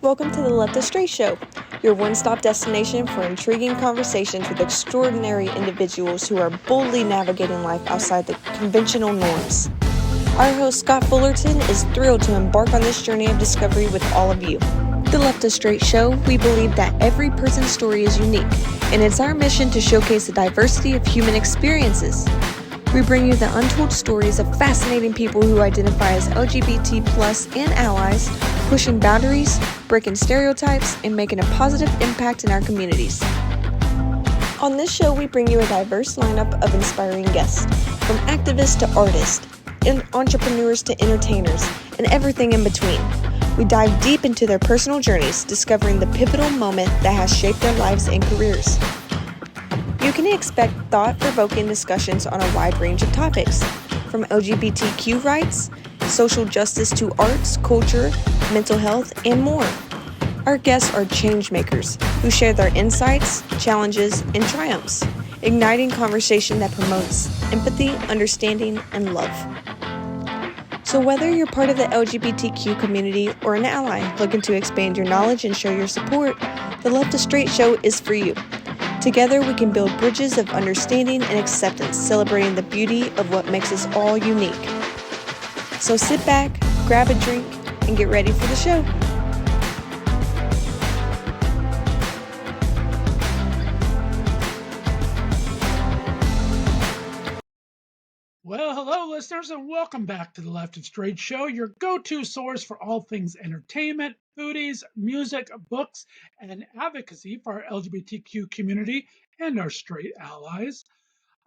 Welcome to the Str8 Show, your one-stop destination for intriguing conversations with extraordinary individuals who are boldly navigating life outside the conventional norms. Our host, Scott Fullerton, is thrilled to embark on this journey of discovery with all of you. The Str8 Show, we believe that every person's story is unique, and it's our mission to showcase the diversity of human experiences. We bring you the untold stories of fascinating people who identify as LGBT+ and allies, pushing boundaries, breaking stereotypes, and making a positive impact in our communities. On this show, we bring you a diverse lineup of inspiring guests, from activists to artists, and entrepreneurs to entertainers, and everything in between. We dive deep into their personal journeys, discovering the pivotal moment that has shaped their lives and careers. You can expect thought-provoking discussions on a wide range of topics, from LGBTQ rights, social justice to arts, culture, mental health, and more. Our guests are change makers who share their insights, challenges, and triumphs, igniting conversation that promotes empathy, understanding, and love. So whether you're part of the LGBTQ community or an ally looking to expand your knowledge and show your support, the Str8 Show is for you. Together, we can build bridges of understanding and acceptance, celebrating the beauty of what makes us all unique. So sit back, grab a drink, and get ready for the show. Well, hello, listeners, and welcome back to the Str8 Show, your go-to source for all things entertainment, foodies, music, books, and advocacy for our LGBTQ community and our straight allies.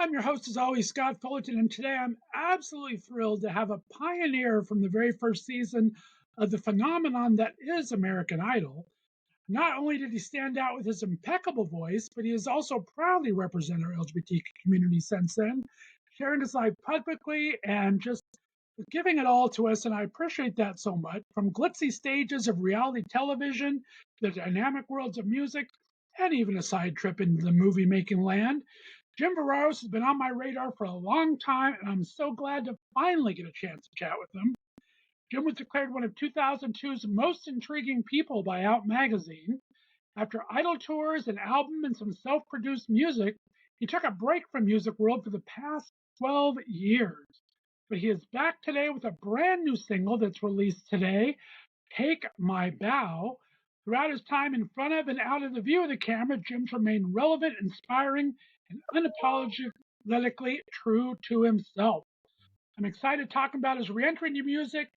I'm your host, as always, Scott Fullerton, and today I'm absolutely thrilled to have a pioneer from the very first season of the phenomenon that is American Idol. Not only did he stand out with his impeccable voice, but he has also proudly represented our LGBT community since then, sharing his life publicly and just giving it all to us. And I appreciate that so much. From glitzy stages of reality television to the dynamic worlds of music, and even a side trip into the movie making land, Jim Verraros has been on my radar for a long time, and I'm so glad to finally get a chance to chat with him. Jim was declared one of 2002's most intriguing people by Out magazine. After idol tours, an album, and some self-produced music, he took a break from music world for the past 12 years. But he is back today with a brand new single that's released today, Take My Bow. Throughout his time in front of and out of the view of the camera, Jim's remained relevant, inspiring, and unapologetically true to himself. I'm excited to talk about his reentry into music,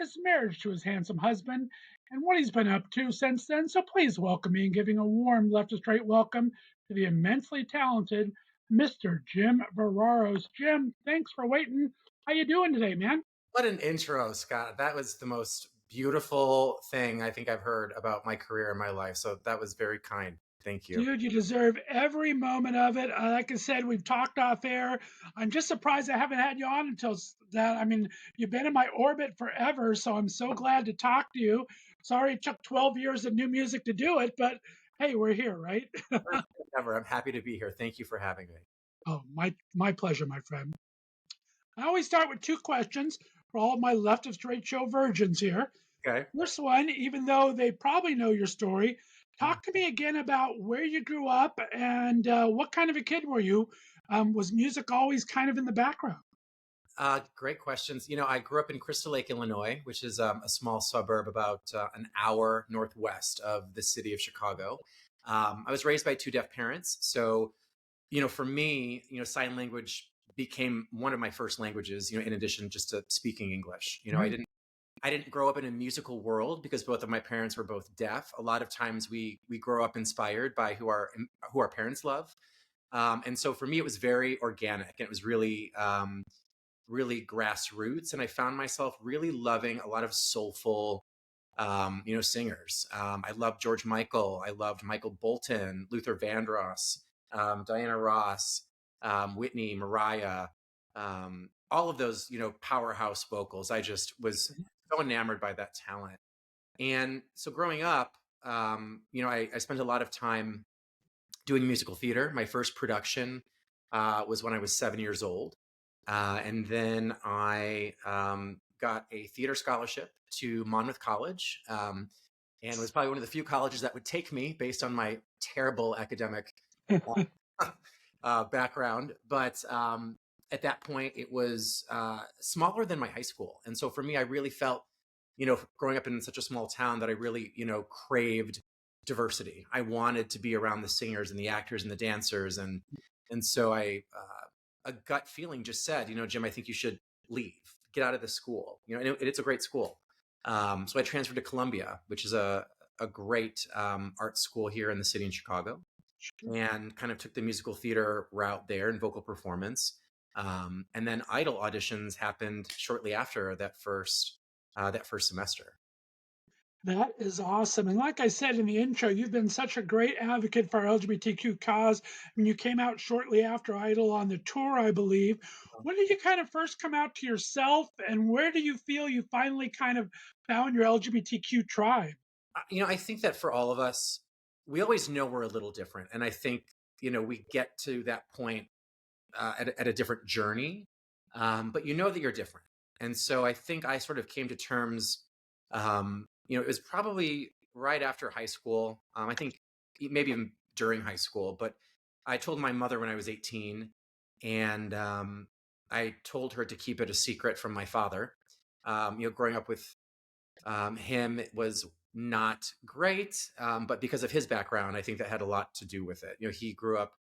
his marriage to his handsome husband, and what he's been up to since then. So please welcome me and giving a warm Str8 welcome to the immensely talented Mr. Jim Verraros. Jim, thanks for waiting. How you doing today, man? What an intro, Scott. That was the most beautiful thing I think I've heard about my career and my life. So that was very kind. Thank you. Dude, you deserve every moment of it. Like I said, we've talked off air. I'm just surprised I haven't had you on until that. I mean, you've been in my orbit forever, so I'm so glad to talk to you. Sorry it took 12 years of new music to do it, but hey, we're here, right? Ever. I'm happy to be here. Thank you for having me. Oh, my pleasure, my friend. I always start with two questions for all of my Str8 Show virgins here. Okay. First one, even though they probably know your story, talk to me again about where you grew up and what kind of a kid were you? Was music always kind of in the background? Great questions. I grew up in Crystal Lake, Illinois, which is a small suburb about an hour northwest of the city of Chicago. I was raised by two deaf parents. So, for me, sign language became one of my first languages, in addition just to speaking English. Right. I didn't grow up in a musical world because both of my parents were both deaf. A lot of times we grow up inspired by who our parents love, and so for me it was very organic and it was really grassroots. And I found myself really loving a lot of soulful, singers. I loved George Michael. I loved Michael Bolton, Luther Vandross, Diana Ross, Whitney, Mariah, all of those, powerhouse vocals. I just was so enamored by that talent. And so growing up, I spent a lot of time doing musical theater. My first production was when I was 7 years old. And then I got a theater scholarship to Monmouth College. and was probably one of the few colleges that would take me based on my terrible academic background. But at that point, it was smaller than my high school. And so for me, I really felt, growing up in such a small town, that I really, craved diversity. I wanted to be around the singers and the actors and the dancers. And so a gut feeling just said, Jim, I think you should leave, get out of the school, and it's a great school. So I transferred to Columbia, which is a great art school here in the city in Chicago, and kind of took the musical theater route there and vocal performance. And then Idol auditions happened shortly after that first semester. That is awesome. And like I said in the intro, you've been such a great advocate for our LGBTQ cause. I mean, you came out shortly after Idol on the tour, I believe. When did you kind of first come out to yourself, and where do you feel you finally kind of found your LGBTQ tribe? I think that for all of us, we always know we're a little different. And I think, we get to that point at a different journey, but you know that you're different. And so I think I sort of came to terms, it was probably right after high school. I think maybe even during high school, but I told my mother when I was 18, and I told her to keep it a secret from my father. Growing up with him, it was not great, but because of his background, I think that had a lot to do with it. He grew up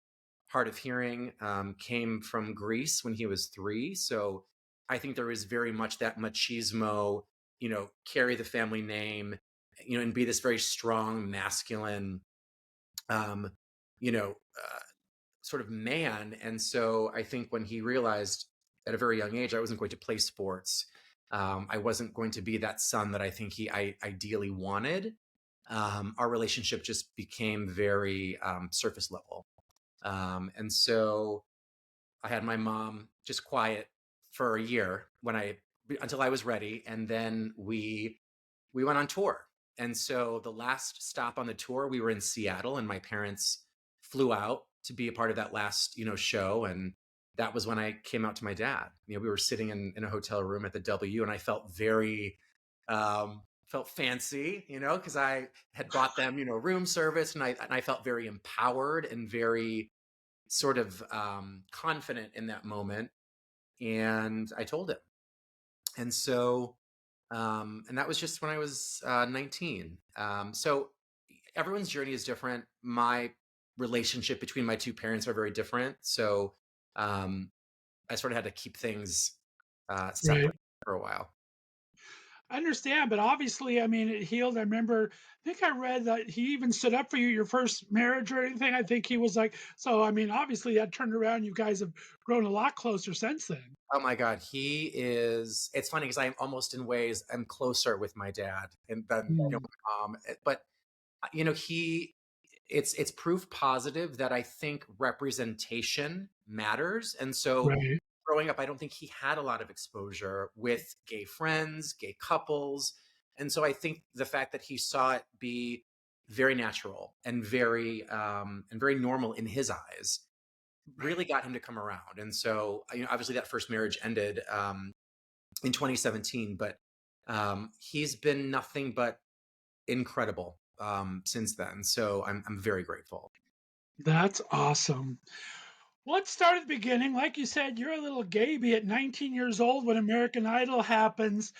hard of hearing, came from Greece when he was 3. So I think there was very much that machismo, carry the family name, and be this very strong, masculine, um, you know, uh, sort of man. And so I think when he realized at a very young age I wasn't going to play sports, I wasn't going to be that son that I think I ideally wanted. Our relationship just became very surface level. And so I had my mom just quiet for a year until I was ready. And then we went on tour. And so the last stop on the tour, we were in Seattle, and my parents flew out to be a part of that last, show. And that was when I came out to my dad. We were sitting in a hotel room at the W, and I felt felt fancy, because I had bought them, room service, and I felt very empowered and very sort of confident in that moment. And I told him. And so and that was just when I was 19. So everyone's journey is different. My relationship between my two parents are very different. So um, I sort of had to keep things Right. separate for a while. I understand, but obviously, I mean, it healed. I remember, I think I read that he even stood up for you your first marriage or anything. I think he was like, so, I mean, obviously that turned around. You guys have grown a lot closer since then. Oh my God, it's funny because I'm almost in ways I'm closer with my dad than Mm. my mom. But he it's proof positive that I think representation matters. And so Right. growing up, I don't think he had a lot of exposure with gay friends, gay couples. And so I think the fact that he saw it be very natural and very normal in his eyes Right. really got him to come around. And so, obviously that first marriage ended in 2017, but he's been nothing but incredible since then. So I'm very grateful. That's awesome. Well, let's start at the beginning. Like you said, you're a little gaby at 19 years old when American Idol happens.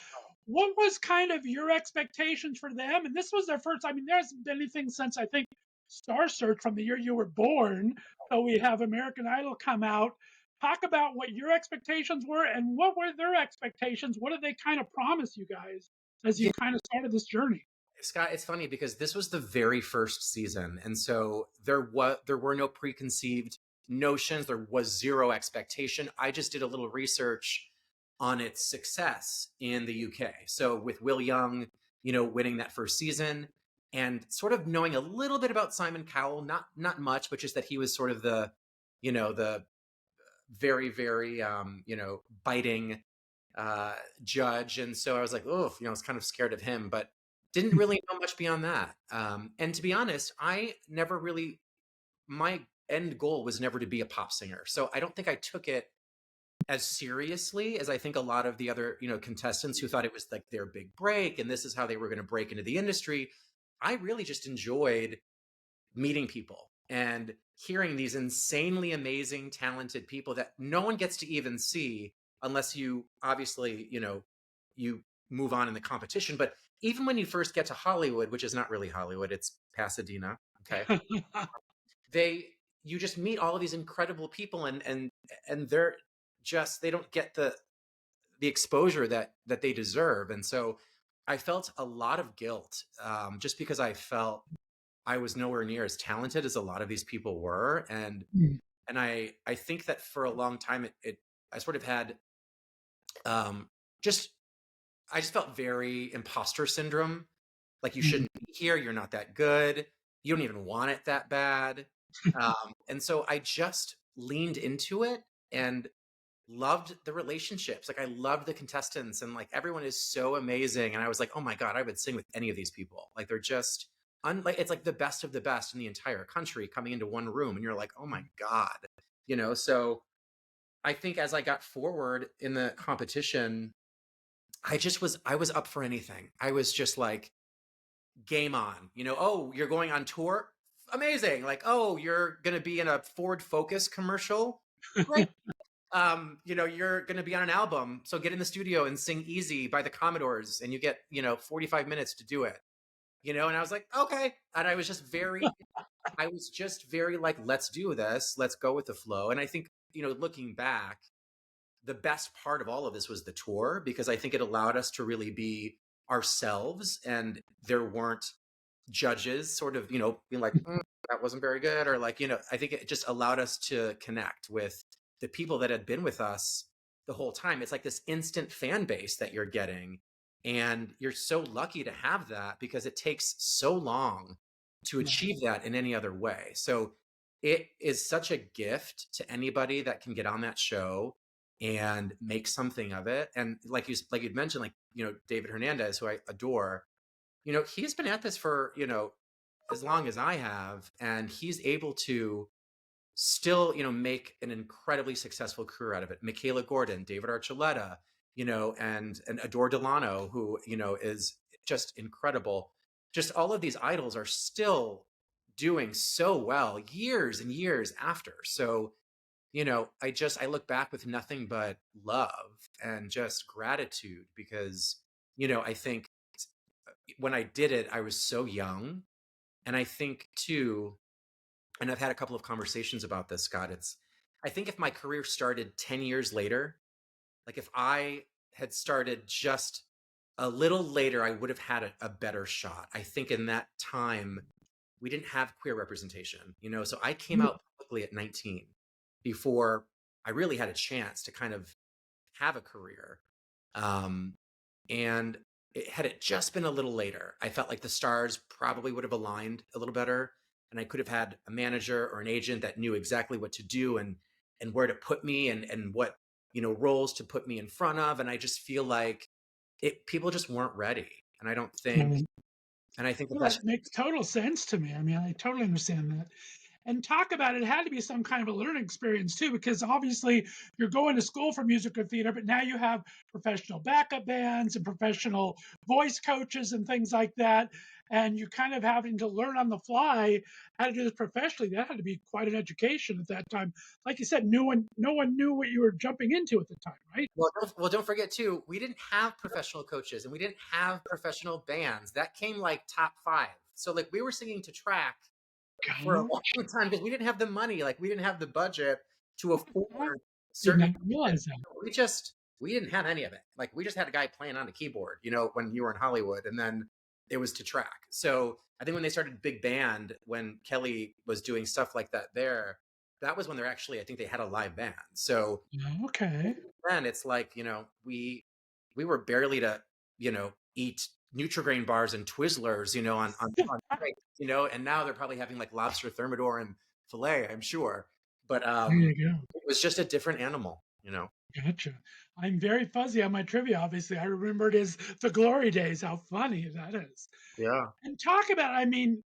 What was kind of your expectations for them? And this was their first. I mean, there hasn't been anything since I think Star Search from the year you were born. So we have American Idol come out. Talk about what your expectations were and what were their expectations. What did they kind of promise you guys as you Yeah, kind of started this journey? Scott, it's funny because this was the very first season, and so there were no preconceived notions. There was zero expectation. I just did a little research on its success in the UK. So with Will Young, winning that first season, and sort of knowing a little bit about Simon Cowell, not much, but just that he was sort of the very very biting uh, judge. And so I was like, oh, I was kind of scared of him, but didn't really know much beyond that. And to be honest, my end goal was never to be a pop singer. So I don't think I took it as seriously as I think a lot of the other, contestants who thought it was like their big break and this is how they were going to break into the industry. I really just enjoyed meeting people and hearing these insanely amazing, talented people that no one gets to even see unless you obviously, you move on in the competition. But even when you first get to Hollywood, which is not really Hollywood, it's Pasadena, okay? They you just meet all of these incredible people, and they're just they don't get the exposure that they deserve. And so I felt a lot of guilt, just because I felt I was nowhere near as talented as a lot of these people were. Mm, And I think that for a long time it I sort of had, um just I just felt very imposter syndrome. Like, you mm, shouldn't be here, you're not that good, you don't even want it that bad. And so I just leaned into it and loved the relationships. Like, I loved the contestants, and like everyone is so amazing. And I was like, oh my God, I would sing with any of these people. Like, they're just unlike it's like the best of the best in the entire country coming into one room, and you're like, oh my God. So I think as I got forward in the competition, I was up for anything. I was just like, game on. Oh, you're going on tour? Amazing. Like, oh, you're gonna be in a Ford Focus commercial? Great. You're gonna be on an album, so get in the studio and sing Easy by the Commodores, and you get, 45 minutes to do it. And I was like, okay. And I was just very like, let's do this, let's go with the flow. And I think, looking back, the best part of all of this was the tour, because I think it allowed us to really be ourselves, and there weren't judges sort of, being like, that wasn't very good, or like, I think it just allowed us to connect with the people that had been with us the whole time. It's like this instant fan base that you're getting, and you're so lucky to have that, because it takes so long to right. achieve that in any other way. So it is such a gift to anybody that can get on that show and make something of it. And like you'd mentioned, like, David Hernandez, who I adore, he's been at this for, as long as I have, and he's able to still, make an incredibly successful career out of it. Michaela Gordon, David Archuleta, and Adore Delano, who, is just incredible. Just all of these idols are still doing so well years and years after. So, I look back with nothing but love and just gratitude, because, I think when I did it, I was so young. And I think too, and I've had a couple of conversations about this, Scott. I think if my career started 10 years later, like if I had started just a little later, I would have had a better shot. I think in that time, we didn't have queer representation, so I came Mm, out publicly at 19, before I really had a chance to kind of have a career. Um, and had it just been a little later, I felt like the stars probably would have aligned a little better, and I could have had a manager or an agent that knew exactly what to do, and where to put me, and what, roles to put me in front of. And I just feel like people just weren't ready. And I don't think, right. and I think that Well, that's, that makes total sense to me. I mean, I totally understand that. And talk about it, it had to be some kind of a learning experience too, because obviously you're going to school for music or theater, but now you have professional backup bands and professional voice coaches and things like that. And you're kind of having to learn on the fly how to do this professionally. That had to be quite an education at that time. Like you said, no one knew what you were jumping into at the time, right? well, don't forget too, we didn't have professional coaches, and we didn't have professional bands that came like top five. So like, we were singing to track for a long Gosh, time, because we didn't have the money. Like, we didn't have the budget to I afford did certain not equipment. realize that. We didn't have any of it. Like, we just had a guy playing on a keyboard, when you were in Hollywood, and then it was to track. So I think when they started big band, when Kelly was doing stuff like that there, that was when they're actually, I think they had a live band. So Okay. then it's like, we were barely to, eat Nutrigrain bars and Twizzlers, on nights, and now they're probably having like lobster thermidor and filet, I'm sure. But There you go. it was just a different animal. Gotcha. I'm very fuzzy on my trivia, obviously. I remember it as the glory days. How funny that is. Yeah. And talk about, I mean,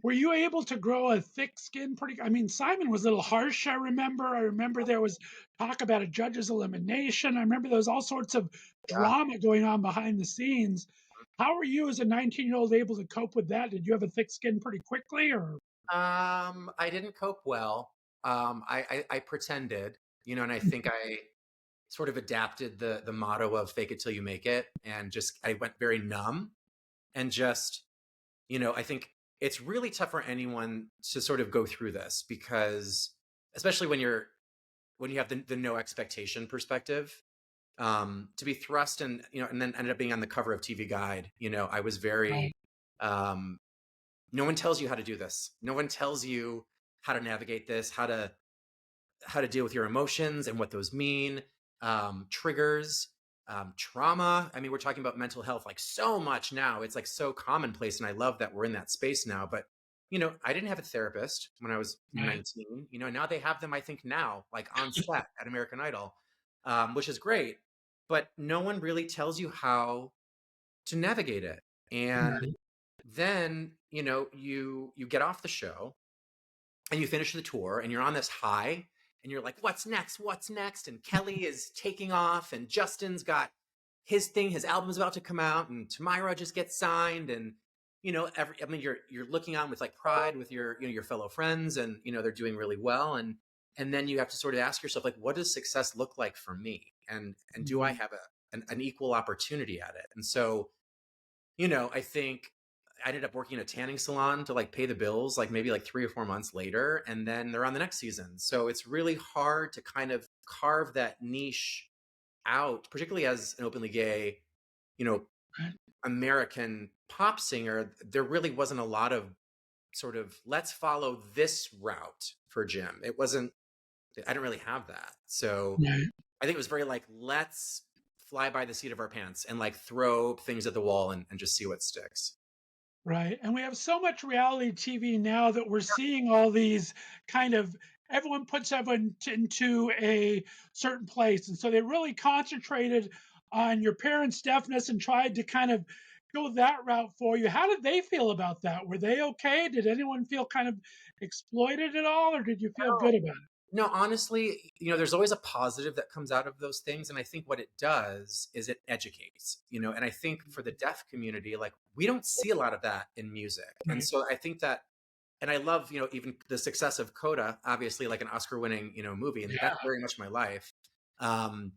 were you able to grow a thick skin pretty? I mean, Simon was a little harsh, I remember. I remember there was talk about a judge's elimination. I remember there was all sorts of Yeah. drama going on behind the scenes. How were you as a 19-year-old able to cope with that? Did you have a thick skin pretty quickly, or? I didn't cope well. I pretended, and I think I sort of adapted the motto of fake it till you make it, and just I went very numb and just, I think it's really tough for anyone to sort of go through this because, especially when you have the no expectation perspective, to be thrust and then ended up being on the cover of TV Guide. I was very, Right. um, no one tells you how to do this. No one tells you how to navigate this, how to deal with your emotions and what those mean, triggers, trauma. I mean, we're talking about mental health like so much now. It's like so commonplace, and I love that we're in that space now. But I didn't have a therapist when I was Right. 19. Now they have them. I think now, like on set at American Idol, which is great. But no one really tells you how to navigate it. And Right. then you get off the show and you finish the tour and you're on this high and you're like, what's next, and Kelly is taking off and Justin's got his album's about to come out, and Tamira just gets signed, and you're looking on with like pride with your fellow friends, and they're doing really well, and then you have to sort of ask yourself, like, what does success look like for me, and do I Mhm. have an equal opportunity at it? And so I think I ended up working in a tanning salon to like pay the bills, like maybe like 3 or 4 months later, and then they're on the next season. So it's really hard to kind of carve that niche out, particularly as an openly gay, you know, Right. American pop singer. There really wasn't a lot of sort of let's follow this route for Jim. It wasn't. I didn't really have that. So Right. I think it was very like let's fly by the seat of our pants and like throw things at the wall and just see what sticks. Right. And we have so much reality TV now that we're seeing all these kind of everyone puts everyone into a certain place. And so they really concentrated on your parents' deafness and tried to kind of go that route for you. How did they feel about that? Were they okay? Did anyone feel kind of exploited at all, or did you feel good about it? No, honestly, there's always a positive that comes out of those things. And I think what it does is it educates, and I think for the deaf community, like we don't see a lot of that in music. And Right. so I think that, and I love, even the success of Coda, obviously like an Oscar winning, movie, and Yeah. that's very much my life. Um,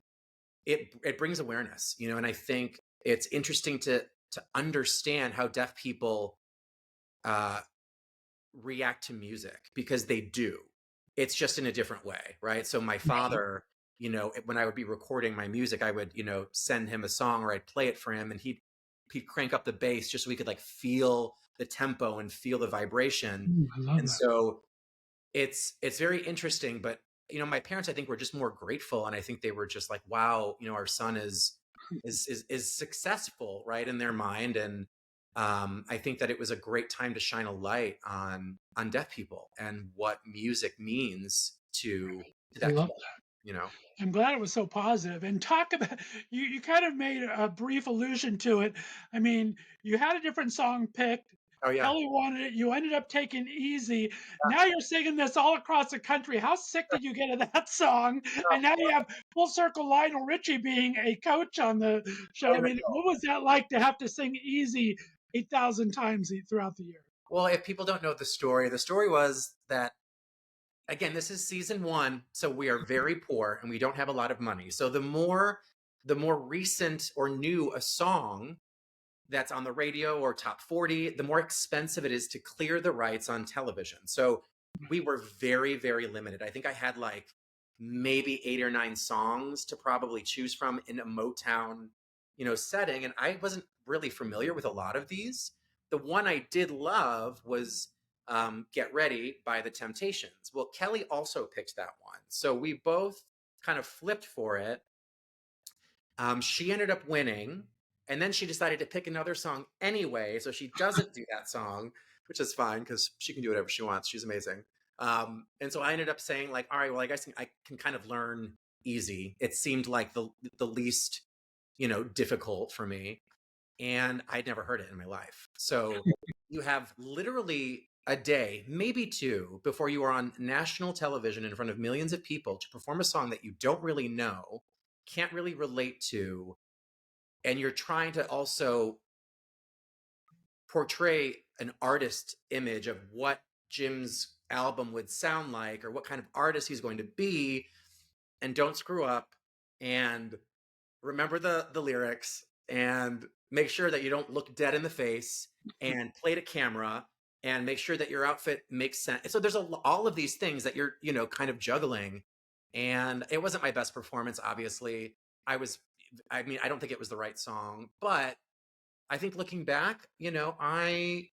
it brings awareness, and I think it's interesting to understand how deaf people, uh, react to music because they do. It's just in a different way, right? So my Right. father, when I would be recording my music, I would, send him a song or I'd play it for him, and he'd crank up the bass just so we could like feel the tempo and feel the vibration. I love And that. so it's very interesting, but my parents, I think, were just more grateful, and I think they were just like, wow, our son is successful, right, in their mind. And I think that it was a great time to shine a light on deaf people and what music means to I that love community, you know. I'm glad it was so positive. And talk about you kind of made a brief allusion to it. I mean, you had a different song picked. Oh yeah. Kelly wanted it. You ended up taking Easy. Now you're singing this all across the country. How sick did you get of that song? And now you have full circle Lionel Richie being a coach on the show. I mean, what was that like to have to sing Easy 8,000 times throughout the year? Well, if people don't know the story was that, again, this is season one, so we are very poor and we don't have a lot of money. So the more recent or new a song that's on the radio or top 40, the more expensive it is to clear the rights on television. So we were very, very limited. I think I had like maybe 8 or 9 songs to probably choose from in a Motown, setting. And I wasn't really familiar with a lot of these. The one I did love was Get Ready by the Temptations. Well, Kelly also picked that one. So we both kind of flipped for it. She ended up winning, and then she decided to pick another song anyway. So she doesn't do that song, which is fine because she can do whatever she wants. She's amazing. And so I ended up saying, like, all right, well, I guess I can kind of learn Easy. It seemed like the least, difficult for me, and I'd never heard it in my life. So you have literally a day, maybe two, before you are on national television in front of millions of people to perform a song that you don't really know, can't really relate to, and you're trying to also portray an artist image of what Jim's album would sound like or what kind of artist he's going to be, and don't screw up, and remember the lyrics, and make sure that you don't look dead in the face, and play to camera, and make sure that your outfit makes sense. So there's all of these things that you're, kind of juggling. And it wasn't my best performance, obviously. I don't think it was the right song, but I think looking back, I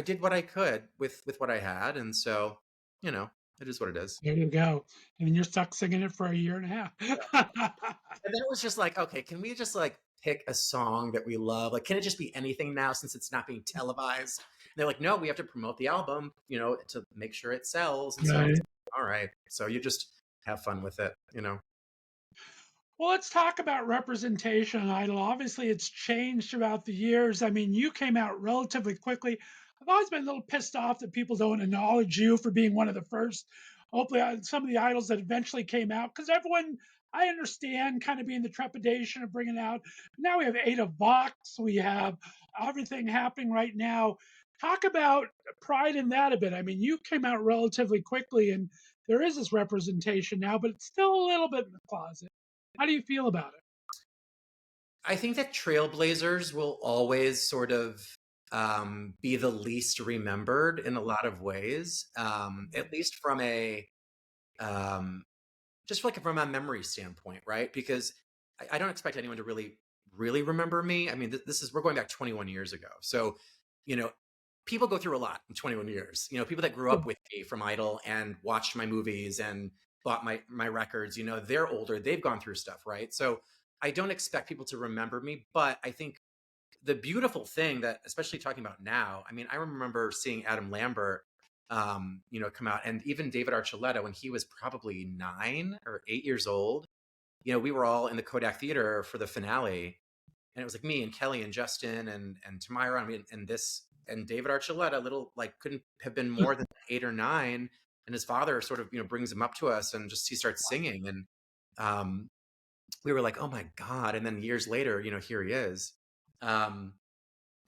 did what I could with what I had, and so, it is what it is. There you go. And then you're stuck singing it for a year and a half. And then it was just like, okay, can we just like pick a song that we love? Like, can it just be anything now since it's not being televised? And they're like, no, we have to promote the album, to make sure it sells. And so I was Right. like, all right. So you just have fun with it. Well, let's talk about representation on Idol. Obviously, it's changed throughout the years. I mean, you came out relatively quickly. I've always been a little pissed off that people don't acknowledge you for being one of the first. Hopefully, some of the idols that eventually came out, because everyone, I understand, kind of being the trepidation of bringing out. Now we have Ada Vox, we have everything happening right now. Talk about pride in that a bit. I mean, you came out relatively quickly, and there is this representation now, but it's still a little bit in the closet. How do you feel about it? I think that trailblazers will always sort of be the least remembered in a lot of ways, at least from a um, just like from a memory standpoint, right? Because I don't expect anyone to really remember me. I mean, this is we're going back 21 years ago, so you know, people go through a lot in 21 years. People that grew up with me from Idol and watched my movies and bought my records. They're older, they've gone through stuff, right? So I don't expect people to remember me, but I think the beautiful thing that, especially talking about now, I mean, I remember seeing Adam Lambert, come out, and even David Archuleta when he was probably 9 or 8 years old. We were all in the Kodak Theater for the finale, and it was like me and Kelly and Justin and Tamira. I mean, and David Archuleta, little like couldn't have been more than 8 or 9, and his father sort of brings him up to us and just he starts singing, and um, we were like, oh my god! And then years later, here he is. Um,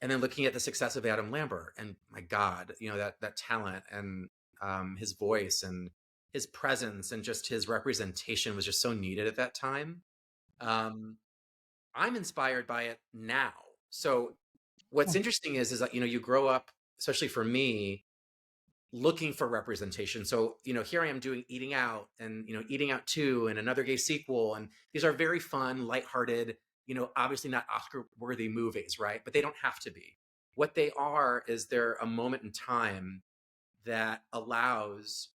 and then looking at the success of Adam Lambert, and my God, that talent and his voice and his presence and just his representation was just so needed at that time. Um, I'm inspired by it now. So what's interesting is that you grow up, especially for me, looking for representation. So here I am doing Eating Out and Eating Out 2 and Another Gay Sequel, and these are very fun, lighthearted, obviously not Oscar worthy movies, right? But they don't have to be. What they are is they're a moment in time that allows,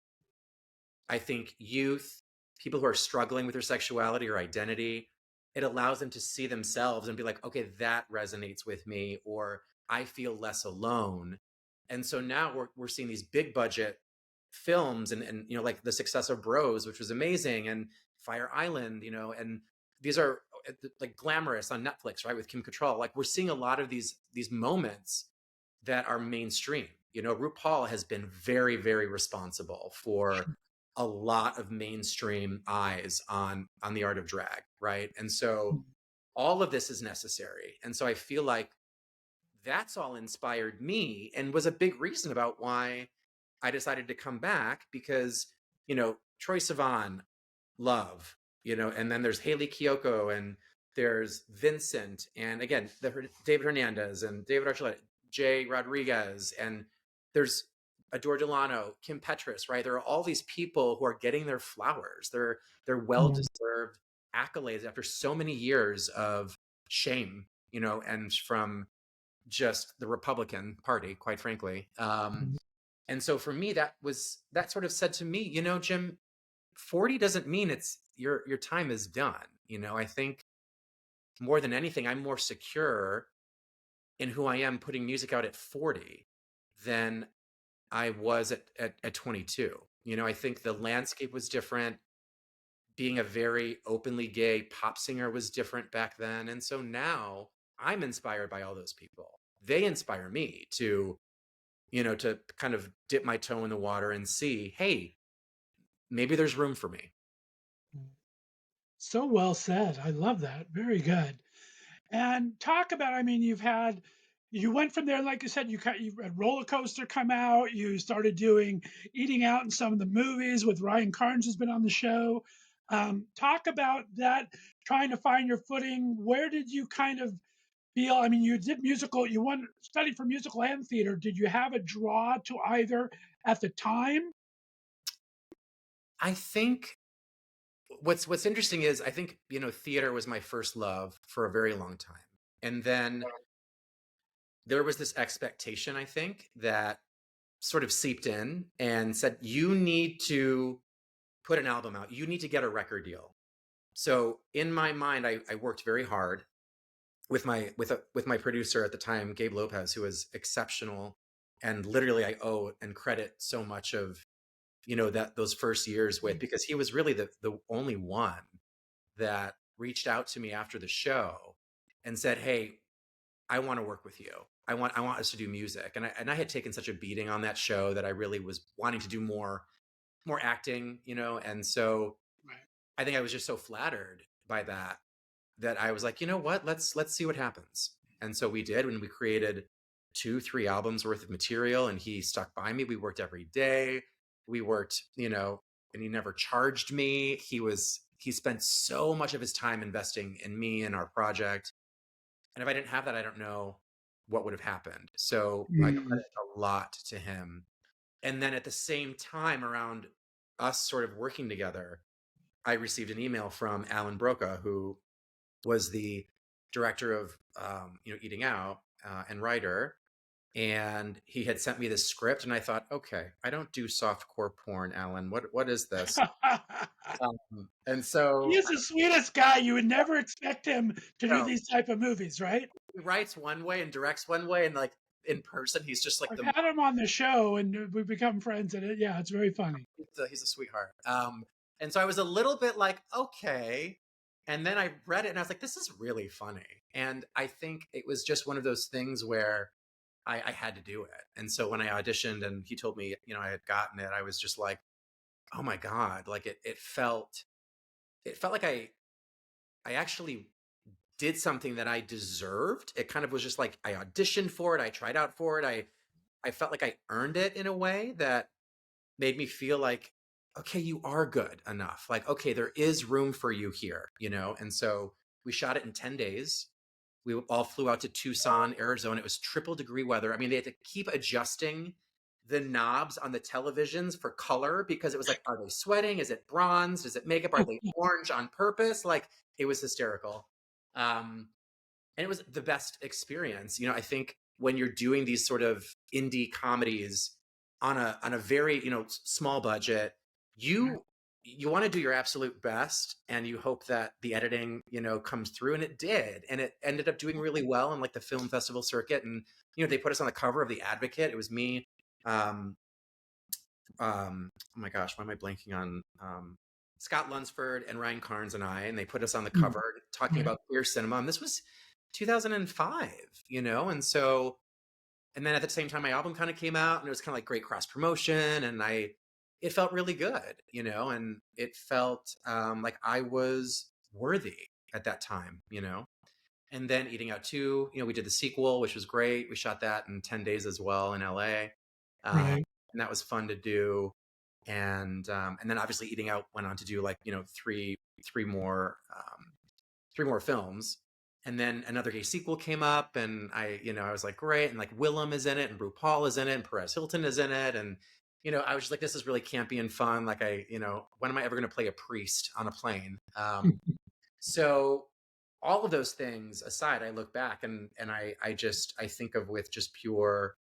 I think, youth, people who are struggling with their sexuality or identity, it allows them to see themselves and be like, okay, that resonates with me, or I feel less alone. And so now we're seeing these big budget films, and like the success of Bros, which was amazing, and Fire Island, and these are like glamorous on Netflix, right, with Kim Cattrall. Like we're seeing a lot of these moments that are mainstream. RuPaul has been very, very responsible for a lot of mainstream eyes on the art of drag, right? And so all of this is necessary. And so I feel like that's all inspired me and was a big reason about why I decided to come back, because, Troye Sivan, love, and then there's Haley Kiyoko, and there's Vincent, and again, David Hernandez and David Archuleta, Jay Rodriguez, and there's Adore Delano, Kim Petras, right? There are all these people who are getting their flowers. They're well-deserved accolades after so many years of shame, and from just the Republican Party, quite frankly. And so for me, that sort of said to me, Jim, 40 doesn't mean it's your time is done. I think more than anything, I'm more secure in who I am putting music out at 40 than I was at 22. I think the landscape was different. Being a very openly gay pop singer was different back then. And so now I'm inspired by all those people. They inspire me to kind of dip my toe in the water and see, hey, maybe there's room for me. So well said. I love that. Very good. And talk about, I mean, you've had you went from there, like you said, you had Roller Coaster come out. You started doing Eating Out in some of the movies with Ryan Carnes, who's been on the show. Talk about that, trying to find your footing. Where did you kind of feel? I mean, you did musical. You studied for musical and theater. Did you have a draw to either at the time? I think what's interesting is I think, theater was my first love for a very long time. And then there was this expectation, I think, that sort of seeped in and said, you need to put an album out. You need to get a record deal. So in my mind, I worked very hard with my producer at the time, Gabe Lopez, who was exceptional. And literally I owe and credit so much of, that those first years with, because he was really the only one that reached out to me after the show and said, hey, I want to work with you. I want us to do music. And I had taken such a beating on that show that I really was wanting to do more acting, and so Right. I think I was just so flattered by that I was like, you know what, let's see what happens. And so we did, when we created 2-3 albums worth of material, and he stuck by me. We worked every day. We worked, and he never charged me. He spent so much of his time investing in me and our project. And if I didn't have that, I don't know what would have happened. So I Mm. credit a lot to him. And then at the same time, around us sort of working together, I received an email from Alan Broca, who was the director of Eating Out, and writer. And he had sent me this script, and I thought, okay, I don't do softcore porn, Alan. What is this? And He so is the sweetest guy. You would never expect him to do these type of movies, right? he writes one way and directs one way, and like in person, he's just like I've had him on the show, and we've become friends. And yeah, it's very funny. he's a sweetheart. And so I was a little bit like, okay. And then I read it and I was like, this is really funny. And I think it was just one of those things where I had to do it. And so when I auditioned and he told me, I had gotten it, I was just like, oh my God. Like it felt like I actually did something that I deserved. It kind of was just like I auditioned for it, I tried out for it. I felt like I earned it in a way that made me feel like, okay, you are good enough. Like, okay, there is room for you here, And so we shot it in 10 days. We all flew out to Tucson, Arizona. It was triple degree weather. I mean, they had to keep adjusting the knobs on the televisions for color because it was like, are they sweating? Is it bronze? Is it makeup? Are they orange on purpose? Like, it was hysterical. And it was the best experience. I think when you're doing these sort of indie comedies on a very, small budget, you want to do your absolute best, and you hope that the editing, comes through, and it did. And it ended up doing really well in like the film festival circuit. And, they put us on the cover of The Advocate. It was me, oh my gosh, why am I blanking on Scott Lunsford and Ryan Carnes and they put us on the Mm. cover talking Right. about queer cinema. And this was 2005, and so, and then at the same time, my album kind of came out, and it was kind of like great cross promotion, and it felt really good, and it felt like I was worthy at that time, and then Eating Out 2, we did the sequel, which was great. We shot that in 10 days as well in LA. Um, Right. and that was fun to do. And then obviously Eating Out went on to do like, three more films. And then Another Gay Sequel came up, and I was like, great. And like Willem is in it, and RuPaul is in it, and Perez Hilton is in it. And, I was just like, this is really campy and fun. Like when am I ever going to play a priest on a plane? So all of those things aside, I look back and I think of with just pure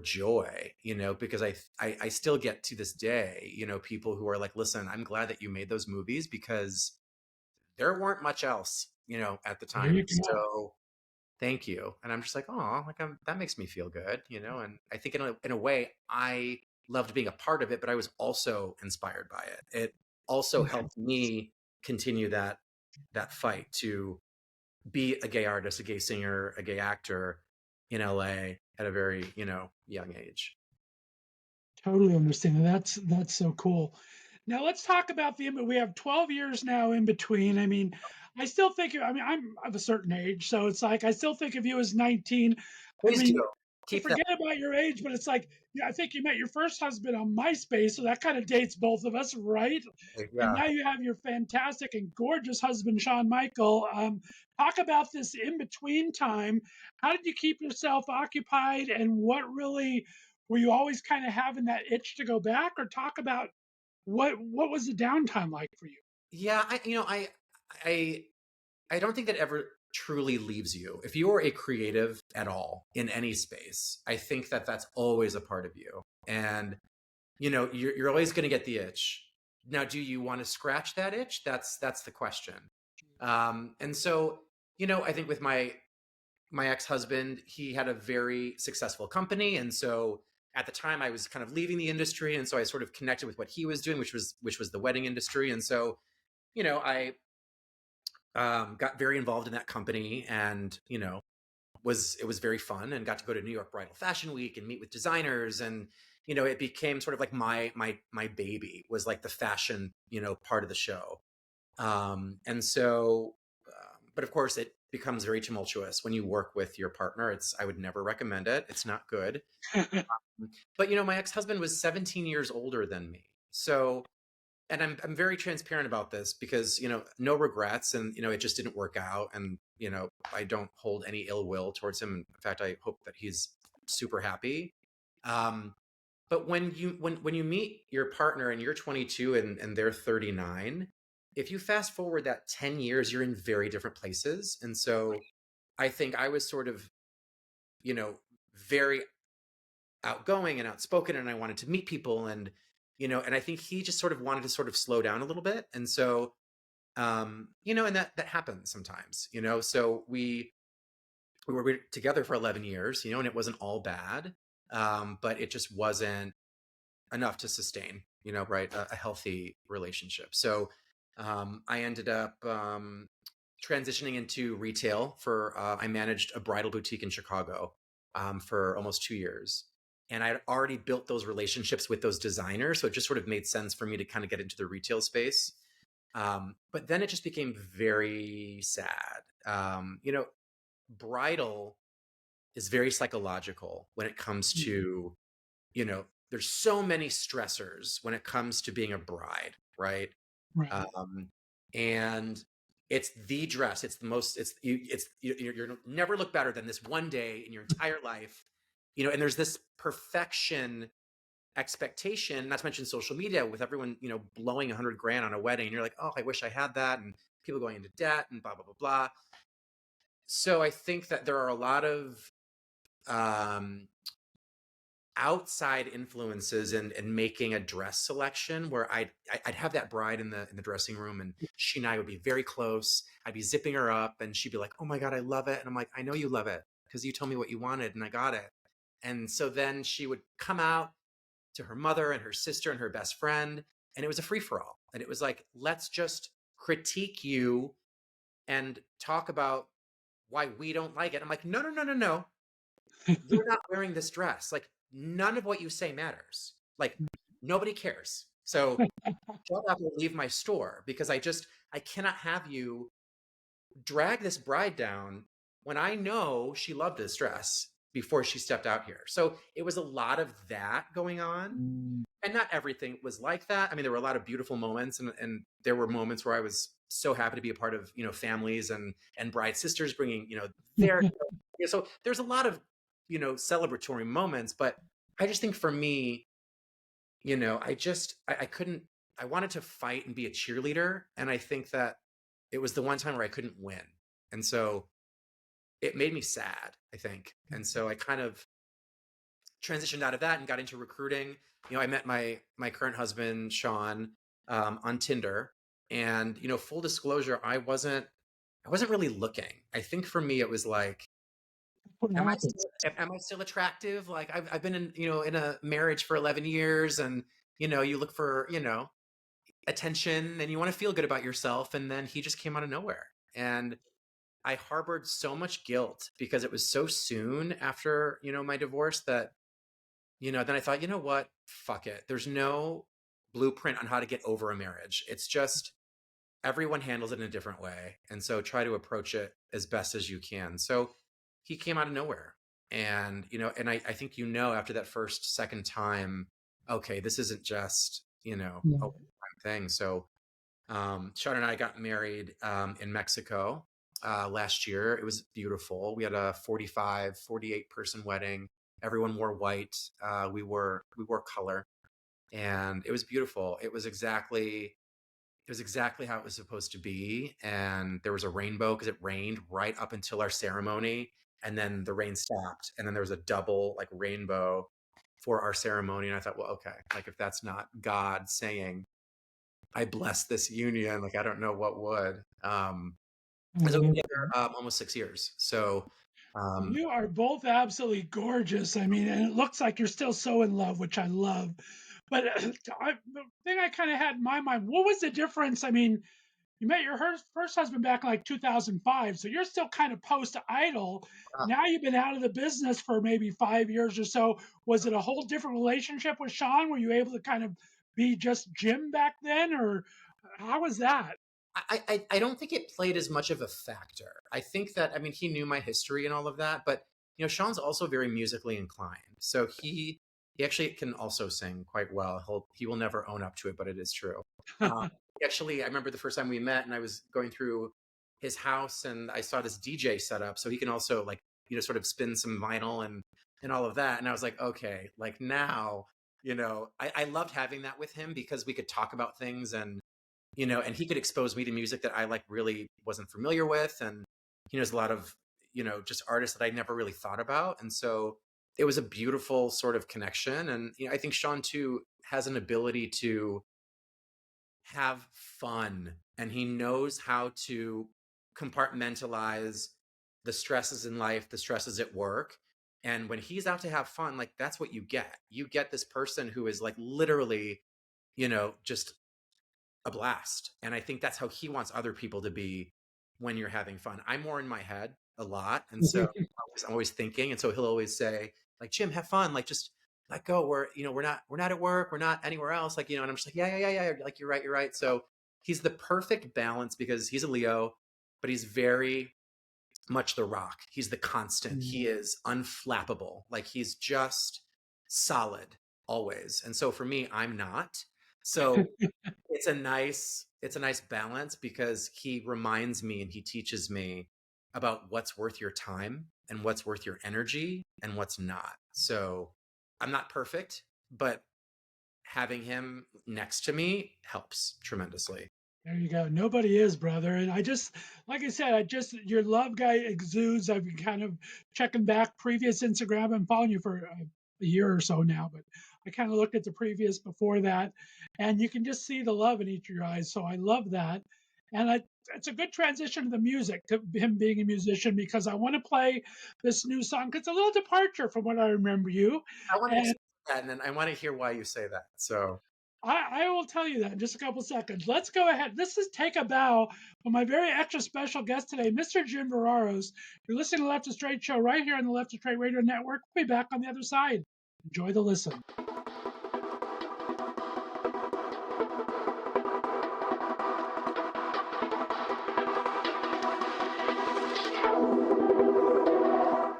joy, because I still get to this day, people who are like, listen, I'm glad that you made those movies because there weren't much else, at the There time. you go. So thank you. And I'm just like, oh, like that makes me feel good, and I think in a way I loved being a part of it, but I was also inspired by it. It also Right. helped me continue that fight to be a gay artist, a gay singer, a gay actor in LA at a very, young age. Totally understand. That's so cool. Now let's talk about we have 12 years now in between. I mean, I still think I mean I'm of a certain age, so it's like I still think of you as 19. I Please do. mean, I Keep that. forget about your age, but it's like, yeah, I think you met your first husband on MySpace, so that kind of dates both of us, right? And Yeah. now you have your fantastic and gorgeous husband, Shawn Michael. Talk about this in between time. How did you keep yourself occupied, and what really were you always kind of having that itch to go back, or talk about what was the downtime like for you? Yeah, I I don't think that ever truly leaves you. If you are a creative at all in any space, I think that that's always a part of you. And you're always going to get the itch. Now, do you want to scratch that itch? That's the question. And so, I think with my ex-husband, he had a very successful company, and so at the time I was kind of leaving the industry, and so I sort of connected with what he was doing, which was the wedding industry. And so, I got very involved in that company, and it was very fun, and got to go to New York Bridal Fashion Week and meet with designers. And it became sort of like my baby was like the fashion part of the show. And so but of course it becomes very tumultuous when you work with your partner. I would never recommend it. It's not good. But my ex-husband was 17 years older than me. So, and I'm very transparent about this because no regrets, and it just didn't work out. And I don't hold any ill will towards him. In fact, I hope that he's super happy. um but when you meet your partner and you're 22 and they're 39, if you fast forward that 10 years, you're in very different places. And so I think I was sort of you know very outgoing and outspoken, and I wanted to meet people. And and I think he just sort of wanted to sort of slow down a little bit. And so and that happens sometimes. So we were together for 11 years, and it wasn't all bad. But it just wasn't enough to sustain right, a healthy relationship. So I ended up transitioning into retail. For I managed a bridal boutique in Chicago for almost 2 years. And I had already built those relationships with those designers. So it just sort of made sense for me to kind of get into the retail space. But then it just became very sad. Bridal is very psychological when it comes to, there's so many stressors when it comes to being a bride, right? Right. Um, and it's the dress. It's the most. You're never look better than this one day in your entire life. And there's this perfection expectation. Not to mention social media with everyone blowing 100 grand on a wedding. And you're like, oh, I wish I had that, and people going into debt and blah blah blah blah. So I think that there are a lot of um, outside influences and making a dress selection where I'd have that bride in the dressing room, and she and I would be very close. I'd be zipping her up, and she'd be like, "Oh my God, I love it." And I'm like, "I know you love it because you told me what you wanted and I got it." And so then she would come out to her mother and her sister and her best friend, and it was a free for all. And it was like, let's just critique you and talk about why we don't like it. I'm like, no, no, no, no, no. You're not wearing this dress. Like, none of what you say matters. Like, nobody cares. So shut up and leave my store, because I cannot have you drag this bride down when I know she loved this dress before she stepped out here. So it was a lot of that going on. And not everything was like that. I mean, there were a lot of beautiful moments, and there were moments where I was so happy to be a part of, families and bride sisters bringing, their, so there's a lot of, celebratory moments. But I just think for me, I couldn't, I wanted to fight and be a cheerleader. And I think that it was the one time where I couldn't win. And so it made me sad, I think. And so I kind of transitioned out of that and got into recruiting. I met my current husband, Sean, on Tinder. And full disclosure, I wasn't really looking. I think for me it was like, What happens? am I still attractive? Like I've been in a marriage for 11 years, and you look for attention, and you want to feel good about yourself. And then he just came out of nowhere, and I harbored so much guilt because it was so soon after my divorce that then I thought, you know what? Fuck it. There's no blueprint on how to get over a marriage. It's just everyone handles it in a different way. And so try to approach it as best as you can. So he came out of nowhere. And, and I think, after that second time, okay, this isn't just, a Yeah. one-time thing. So Sean and I got married in Mexico last year. It was beautiful. We had a 48 person wedding. Everyone wore white. We wore color, and it was beautiful. It was exactly how it was supposed to be. And there was a rainbow because it rained right up until our ceremony. And then the rain stopped. And then there was a double like rainbow for our ceremony. And I thought, well, okay, like if that's not God saying, I bless this union, like I don't know what would. And so we've been together almost 6 years. So um, You are both absolutely gorgeous. I mean, and it looks like you're still so in love, which I love. But the thing I kind of had in my mind, what was the difference? I mean, you met your first husband back in like 2005, so you're still kind of post idol. uh, Now you've been out of the business for maybe 5 years or so. Was it a whole different relationship with Sean? Were you able to kind of be just Jim back then, or how was that? I don't think it played as much of a factor. I think that, I mean, he knew my history and all of that, but Sean's also very musically inclined. So he actually can also sing quite well. He will never own up to it, but it is true. Actually, I remember the first time we met and I was going through his house and I saw this DJ set up, so he can also like, sort of spin some vinyl and all of that. And I was like, okay, like now, I loved having that with him because we could talk about things, and he could expose me to music that I like really wasn't familiar with. And there's a lot of, just artists that I never really thought about. And so it was a beautiful sort of connection. And, I think Sean too has an ability to have fun, and he knows how to compartmentalize the stresses in life, the stresses at work. And when he's out to have fun, like that's what you get. You get this person who is like literally, just a blast. And I think that's how he wants other people to be when you're having fun. I'm more in my head a lot. And so I'm always thinking. And so he'll always say, like, Jim, have fun. Like, just let go. We're not at work. We're not anywhere else. Like, and I'm just like, yeah. Like, you're right. You're right. So he's the perfect balance because he's a Leo, but he's very much the rock. He's the constant. He is unflappable. Like, he's just solid always. And so for me, I'm not. So it's a nice balance because he reminds me and he teaches me about what's worth your time and what's worth your energy and what's not. So I'm not perfect, but having him next to me helps tremendously. There you go. Nobody is, brother. And like I said, your love guy exudes. I've been kind of checking back previous Instagram. I'm following you for a year or so now, but I kind of looked at the previous before that, and you can just see the love in each of your eyes. So I love that. And it's a good transition to the music, to him being a musician, because I want to play this new song. It's a little departure from what I remember you. I want to And explain that, and then I want to hear why you say that. So I will tell you that in just a couple seconds. Let's go ahead. This is Take a Bow from my very extra special guest today, Mr. Jim Verraros. You're listening to the Left of Straight show right here on the Left of Straight Radio Network. We'll be back on the other side. Enjoy the listen.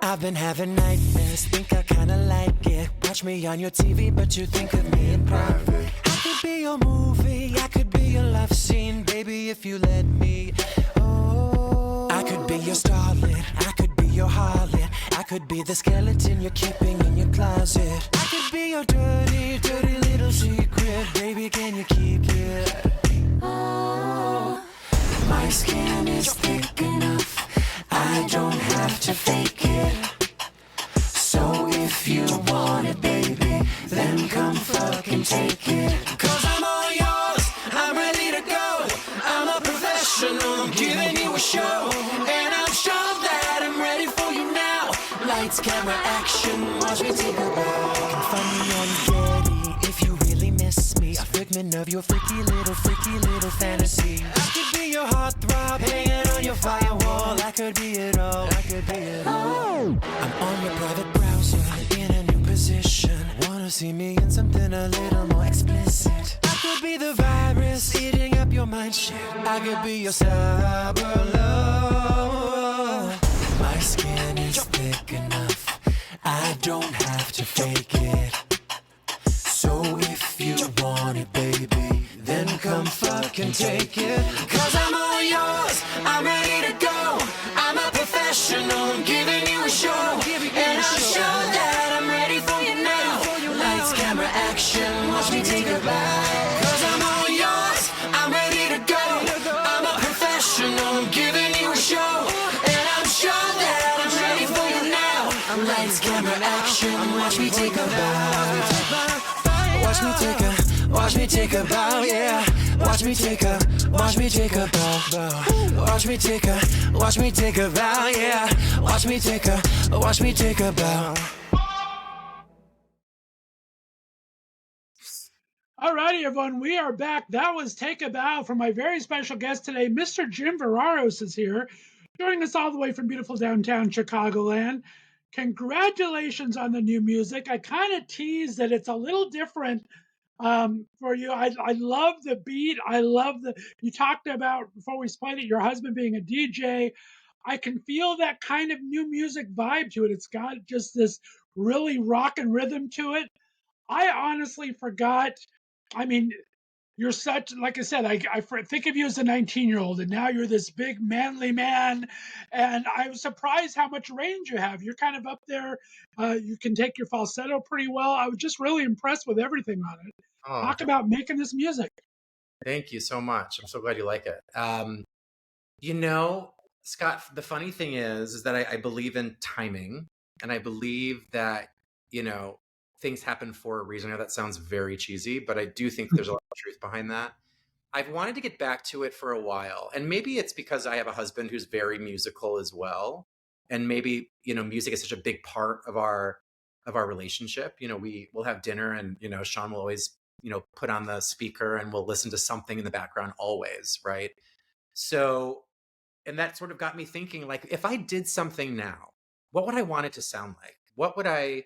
I've been having nightmares, think I kinda like it. Watch me on your TV, but you think of me in private. I could be your movie, I could be your love scene, baby, if you let me. Oh, I could be your starlet, I could be your harlot, I could be the skeleton you're keeping in your closet. I could be your dirty, dirty little secret, baby, can you keep it? Oh, my skin is thick enough, I don't have to fake it. So if you want it, baby, then come fucking take it. Cause I'm all yours, I'm ready to go. I'm a professional, I'm giving you a show. And I'm sure that I'm ready for you now. Lights, camera, action, watch me take a bow. Find me on Getty if you really miss me. A figment of your freaky little fantasy. I could be your heartthrob, hanging on your firewall. I could be it all, I could be it all. I'm on your private browser, in a new position. Wanna see me in something a little more explicit. I could be the virus eating up your mind shit. I could be your cyber love. My skin is thick enough, I don't have to fake it. So if you want it, baby, then come fucking take it. Cause I'm all yours, I'm ready to go. I'm a professional, I'm giving you a show. And I'm sure that I'm ready for you now. Lights, camera, action, watch me take a ride. Cause I'm all yours, I'm ready to go. I'm a professional, I'm giving you a show. And I'm sure that I'm ready for you now. Lights, camera, action, watch me take a bow. Watch me take a bow, yeah. Watch me take a bow. Watch me take a bow, yeah. Watch me take a bow. Alrighty, everyone, we are back. That was Take a Bow from my very special guest today. Mr. Jim Verraros is here, joining us all the way from beautiful downtown Chicagoland. Congratulations on the new music. I kind of teased that it's a little different for you. I love the beat. I love you talked about, before we played it, your husband being a DJ. I can feel that kind of new music vibe to it. It's got just this really rock and rhythm to it. I honestly forgot. I mean, you're such, like I said, I think of you as a 19-year-old, and now you're this big manly man. And I was surprised how much range you have. You're kind of up there. You can take your falsetto pretty well. I was just really impressed with everything on it. Oh, Talk about making this music. thank you so much. I'm so glad you like it. Scott, the funny thing is that I believe in timing, and I believe that, things happen for a reason. I know that sounds very cheesy, but I do think there's a lot of truth behind that. I've wanted to get back to it for a while, and maybe it's because I have a husband who's very musical as well, and maybe music is such a big part of our relationship. We'll have dinner, and Sean will always put on the speaker, and we'll listen to something in the background always, right? So, and that sort of got me thinking, like, if I did something now, what would I want it to sound like? What would I